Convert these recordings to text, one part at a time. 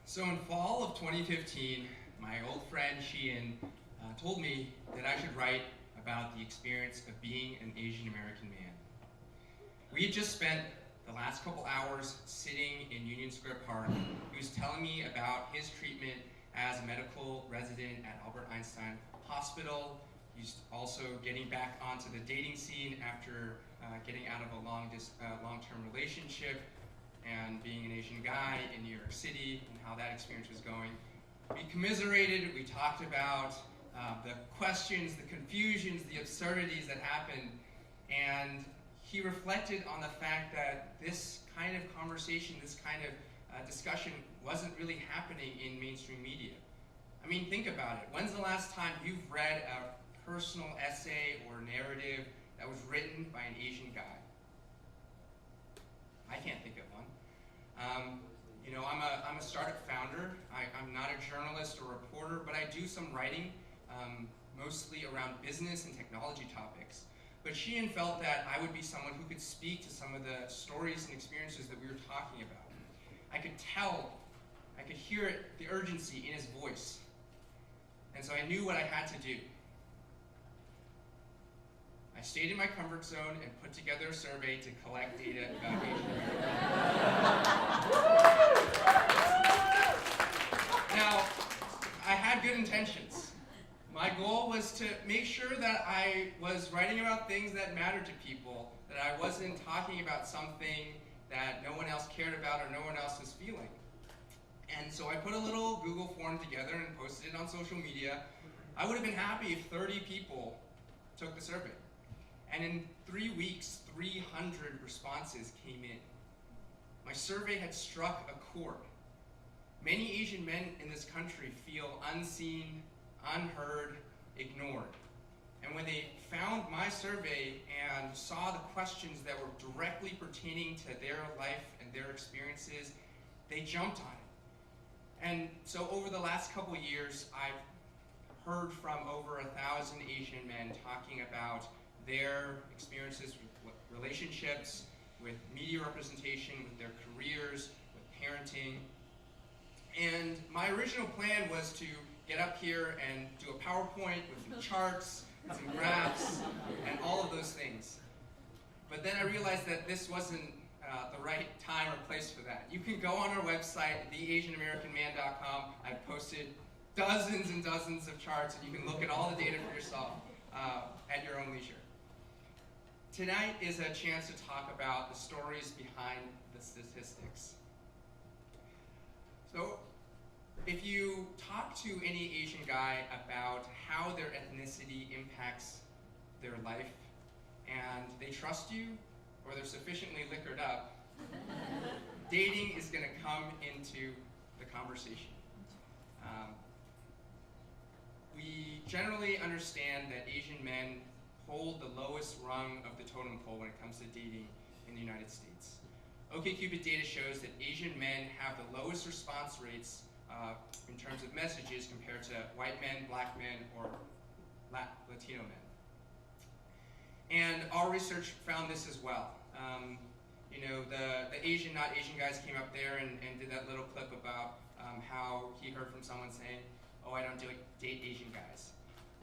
So in fall of 2015, my old friend Shen told me that I should write about the experience of being an Asian American man. We had just spent the last couple hours sitting in Union Square Park. He was telling me about his treatment as a medical resident at Albert Einstein Hospital. He's also getting back onto the dating scene after getting out of a long-term relationship and being an Asian guy in New York City and how that experience was going. We commiserated, we talked about the questions, the confusions, the absurdities that happened, and he reflected on the fact that this kind of conversation, this kind of discussion wasn't really happening in mainstream media. I mean, think about it. When's the last time you've read a personal essay or narrative that was written by an Asian guy? I can't think of one. I'm a startup founder. I'm not a journalist or reporter, but I do some writing, mostly around business and technology topics. But Shen felt that I would be someone who could speak to some of the stories and experiences that we were talking about. I could hear it, the urgency in his voice. And so I knew what I had to do. I stayed in my comfort zone and put together a survey to collect data about Asian Now, I had good intentions. My goal was to make sure that I was writing about things that mattered to people, that I wasn't talking about something that no one else cared about or no one else was feeling. And so I put a little Google form together and posted it on social media. I would have been happy if 30 people took the survey. And in 3 weeks, 300 responses came in. My survey had struck a chord. Many Asian men in this country feel unseen, unheard, ignored. And when they found my survey and saw the questions that were directly pertaining to their life and their experiences, they jumped on it. And so over the last couple of years, I've heard from over 1,000 Asian men talking about their experiences with relationships, with media representation, with their careers, with parenting. And my original plan was to get up here and do a PowerPoint with some charts, some graphs, and all of those things. But then I realized that this wasn't the right time or place for that. You can go on our website, theasianamericanman.com. I've posted dozens and dozens of charts, and you can look at all the data for yourself at your own leisure. Tonight is a chance to talk about the stories behind the statistics. So, if you talk to any Asian guy about how their ethnicity impacts their life, and they trust you, or they're sufficiently liquored up, dating is going to come into the conversation. We generally understand that Asian men hold the lowest rung of the totem pole when it comes to dating in the United States. OkCupid data shows that Asian men have the lowest response rates in terms of messages compared to white men, black men, or Latino men. And our research found this as well. The Asian Not Asian guys came up there and did that little clip about how he heard from someone saying, "Oh, I don't date Asian guys."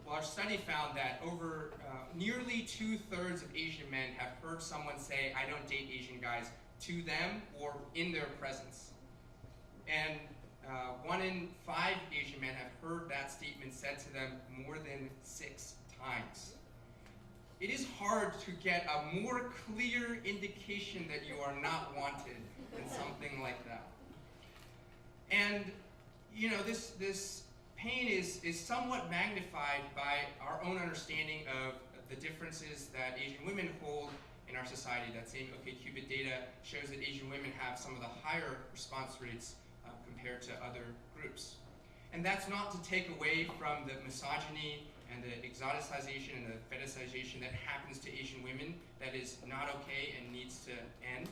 Well, our study found that over nearly 2/3 of Asian men have heard someone say, "I don't date Asian guys," to them or in their presence. And 1 in 5 Asian men have heard that statement said to them more than 6 times. It is hard to get a more clear indication that you are not wanted than something like that. And this pain is somewhat magnified by our own understanding of the differences that Asian women hold in our society. That same OkCupid data shows that Asian women have some of the higher response rates compared to other groups. And that's not to take away from the misogyny and the exoticization and the fetishization that happens to Asian women. That is not okay and needs to end.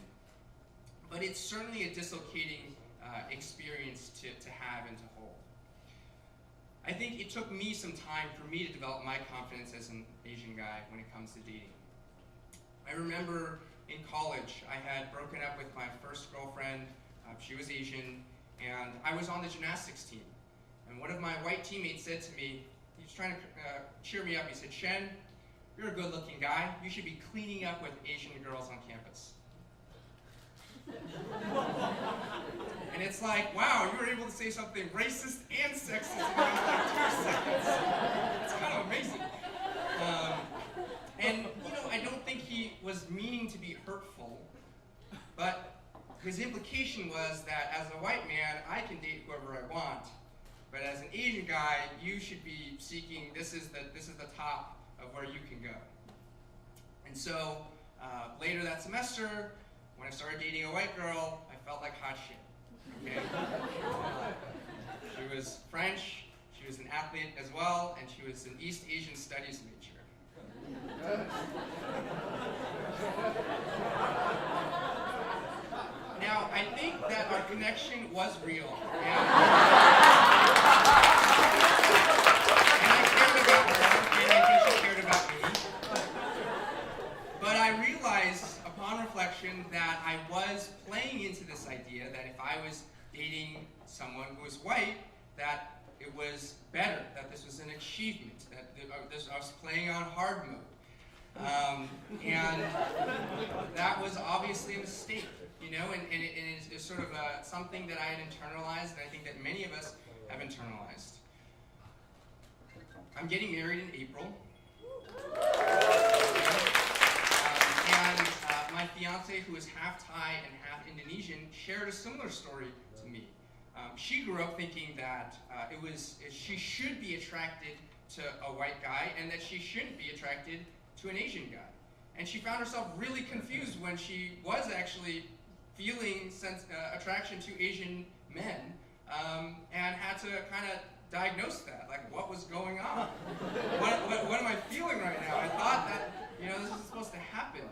But it's certainly a dislocating experience to have and to hold. I think it took me some time for me to develop my confidence as an Asian guy when it comes to dating. I remember in college, I had broken up with my first girlfriend. She was Asian, And I was on the gymnastics team. And one of my white teammates said to me, he was trying to cheer me up, he said, "Shen, you're a good-looking guy. You should be cleaning up with Asian girls on campus." And it's like, wow, you were able to say something racist and sexist in like 2 seconds. It's kind of amazing. And, I don't think he was meaning to be hurtful, but his implication was that as a white man, I can date whoever I want, but as an Asian guy, you should be seeking, this is the top of where you can go. And so, later that semester, when I started dating a white girl, I felt like hot shit. Okay? She was French, she was an athlete as well, and she was an East Asian Studies major. Now, I think that our connection was real. And I cared about her, and I think she cared about me. But I realized, upon reflection, that I was playing into this idea that if I was dating someone who was white, that it was better, that this was an achievement, that I was playing on hard mode. And that was obviously a mistake, and it is sort of something that I had internalized, and I think that many of us have internalized. I'm getting married in April. And my fiance, who is half Thai and half Indonesian, shared a similar story to me. She grew up thinking that she should be attracted to a white guy and that she shouldn't be attracted to an Asian guy. And she found herself really confused when she was actually feeling attraction to Asian men and had to kind of diagnose that, like what was going on? What am I feeling right now? I thought that, this was supposed to happen.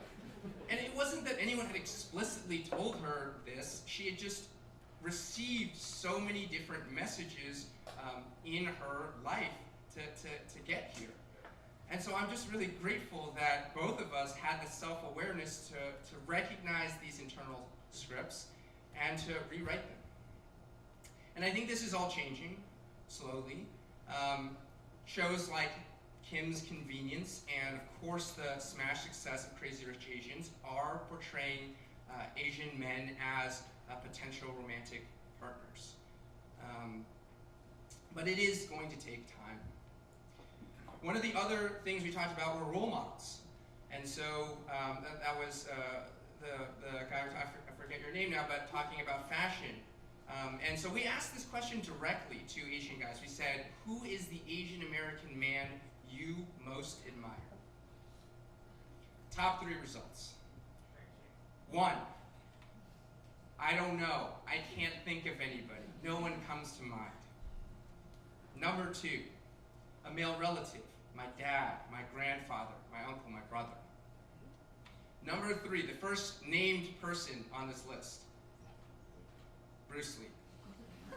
And it wasn't that anyone had explicitly told her this. She had just received so many different messages in her life to get here. And so I'm just really grateful that both of us had the self-awareness to recognize these internal scripts and to rewrite them. And I think this is all changing slowly. Shows like Kim's Convenience and, of course, the smash success of Crazy Rich Asians are portraying Asian men as potential romantic partners. But it is going to take time. One of the other things we talked about were role models. And so that was the guy, I forget your name now, but talking about fashion. And so we asked this question directly to Asian guys. We said, who is the Asian American man you most admire? Top 3 results. 1, I don't know. I can't think of anybody. No one comes to mind. Number 2, a male relative. My dad, my grandfather, my uncle, my brother. Number 3, the first named person on this list. Bruce Lee.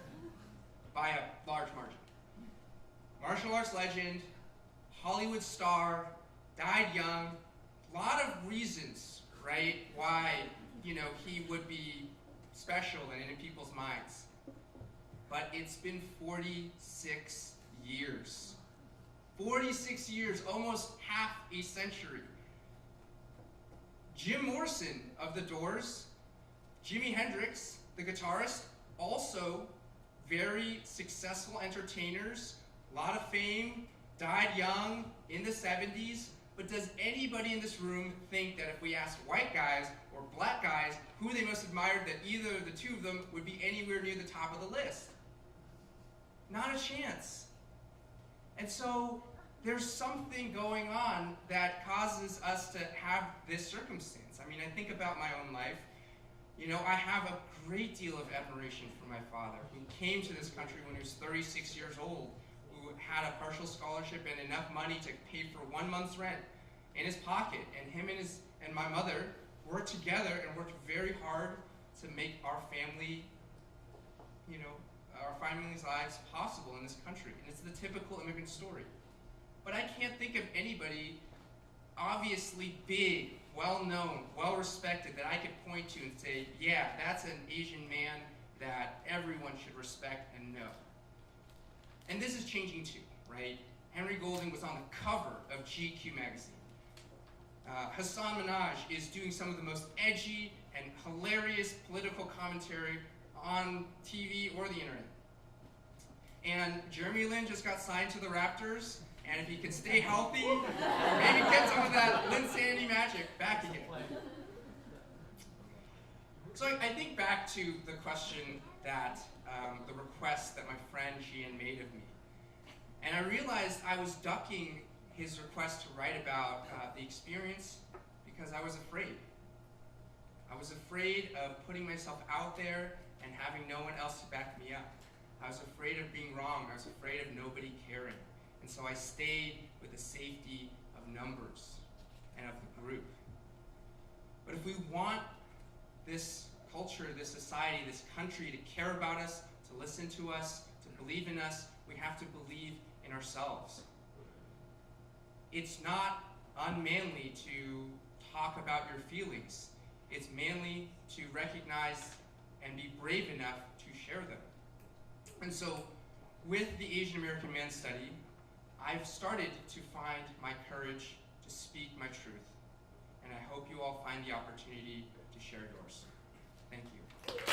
By a large margin. Martial arts legend, Hollywood star, died young. A lot of reasons, right, why, he would be special and in people's minds. But it's been 46 years. 46 years, almost half a century. Jim Morrison of The Doors, Jimi Hendrix, the guitarist, also very successful entertainers, a lot of fame, died young in the 70s. But does anybody in this room think that if we asked white guys or black guys who they most admired, that either of the two of them would be anywhere near the top of the list? Not a chance. And so there's something going on that causes us to have this circumstance. I mean, I think about my own life. I have a great deal of admiration for my father, who came to this country when he was 36 years old, who had a partial scholarship and enough money to pay for 1 month's rent in his pocket. And him and my mother worked together and worked very hard to make our family, our family's lives possible in this country. And it's the typical immigrant story. But I can't think of anybody obviously big, well-known, well-respected that I could point to and say, yeah, that's an Asian man that everyone should respect and know. And this is changing too, right? Henry Golding was on the cover of GQ magazine. Hassan Minhaj is doing some of the most edgy and hilarious political commentary on TV or the internet. And Jeremy Lin just got signed to the Raptors, and if he can stay healthy, maybe get some of that Lin Sandy magic back again. So I think back to the question that, the request that my friend Shen made of me. And I realized I was ducking his request to write about the experience because I was afraid. I was afraid of putting myself out there and having no one else to back me up. I was afraid of being wrong. I was afraid of nobody caring. And so I stayed with the safety of numbers and of the group. But if we want this culture, this society, this country to care about us, to listen to us, to believe in us, we have to believe in ourselves. It's not unmanly to talk about your feelings. It's manly to recognize and be brave enough to share them. And so, with the Asian American Man study, I've started to find my courage to speak my truth. And I hope you all find the opportunity to share yours. Thank you.